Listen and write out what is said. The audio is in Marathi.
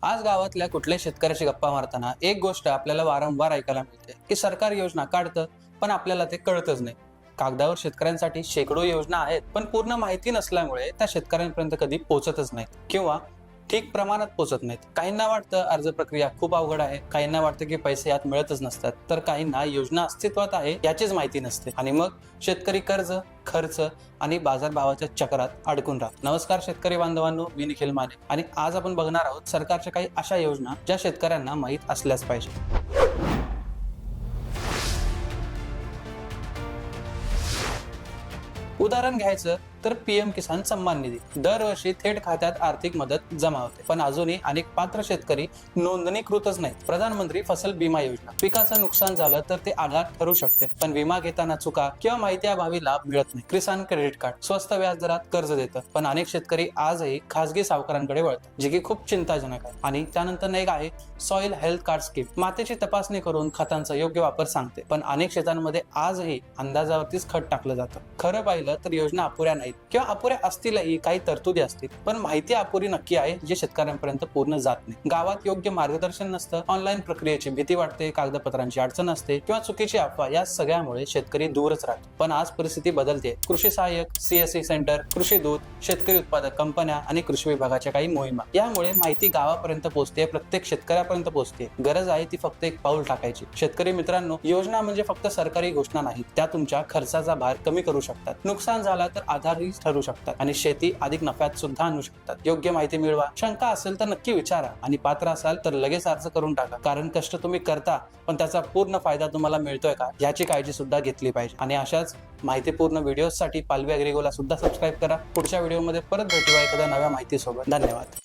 आज गावातल्या कुठल्याही शेतकऱ्याशी गप्पा मारताना एक गोष्ट आपल्याला वारंवार ऐकायला मिळते की सरकार योजना काढतं पण आपल्याला ते कळतच नाही. कागदावर शेतकऱ्यांसाठी शेकडो योजना आहेत पण पूर्ण माहिती नसल्यामुळे त्या शेतकऱ्यांपर्यंत कधी पोहोचतच नाहीत किंवा ठीक प्रमाणात पोहोचत नाहीत. काहींना वाटतं अर्ज प्रक्रिया खूप अवघड आहे, काहींना वाटतं की पैसे यात मिळतच नसतात, तर काहींना योजना अस्तित्वात आहे याचीच माहिती नसते आणि मग शेतकरी कर्ज, खर्च आणि बाजारभावाच्या चक्रात अडकून राहतो. नमस्कार शेतकरी बांधवांनो, मी निखिल माने आणि आज आपण बघणार आहोत सरकारच्या काही अशा योजना ज्या शेतकऱ्यांना माहीत असल्याच पाहिजे. उदाहरण घ्यायचं तर पीएम किसान सन्मान निधी दरवर्षी थेट खात्यात आर्थिक मदत जमा होते, पण अजूनही अनेक पात्र शेतकरी नोंदणीकृतच नाहीत. प्रधानमंत्री फसल बीमा योजना, पिकाचं नुकसान झालं तर ते आधार ठरू शकते, पण विमा घेताना चुका किंवा माहिती अभावी लाभ मिळत नाही. किसान क्रेडिट कार्ड स्वस्त व्याजदरात कर्ज देतं, पण अनेक शेतकरी आजही खासगी सावकारांकडे वळतात, जे की खूप चिंताजनक आहे. आणि त्यानंतर एक आहे सॉइल हेल्थ कार्ड स्कीम, मातीची तपासणी करून खतांचा योग्य वापर सांगते, पण अनेक शेतांमध्ये आजही अंदाजावरतीच खत टाकलं जातं. खरं पाहिलं तर योजना अपुऱ्या नाहीत किंवा अपुऱ्या असतीलही, काही तरतुदी असतील पण माहिती अपुरी नक्की आहे जे शेतकऱ्यांपर्यंत पूर्ण जात नाही. गावात योग्य मार्गदर्शन नसतं, ऑनलाईन प्रक्रियेची भीती वाटते, कागदपत्रांची अडचण असते किंवा चुकीची अफवा, या सगळ्यामुळे शेतकरी दूरच राहतो. पण आज परिस्थिती बदलते. कृषी सहाय्यक, सीएससी सेंटर, कृषी दूत, शेतकरी उत्पादक कंपन्या आणि कृषी विभागाच्या काही मोहिमा, यामुळे माहिती गावापर्यंत पोहोचते, प्रत्येक शेतकऱ्यापर्यंत पोहोचते. गरज आहे ती फक्त एक पाऊल टाकायची. शेतकरी मित्रांनो, योजना म्हणजे फक्त सरकारी घोषणा नाही, त्या तुमच्या खर्चाचा भार कमी करू शकतात, नुकसान झाला तर आधारही ठरू शकतात आणि शेती अधिक नफ्यात सुद्धा आणू शकतात. योग्य माहिती मिळवा, शंका असेल तर नक्की विचारा आणि पात्र असाल तर लगेच अर्ज करून टाका, कारण कष्ट तुम्ही करता पण त्याचा पूर्ण फायदा तुम्हाला मिळतोय का याची काळजी सुद्धा घेतली पाहिजे. आणि अशाच माहितीपूर्ण व्हिडिओसाठी पालवी ॲग्रिकोला सुद्धा सबस्क्राईब करा. पुढच्या व्हिडिओमध्ये परत भेटूया एखाद्या नव्या माहितीसोबत. धन्यवाद.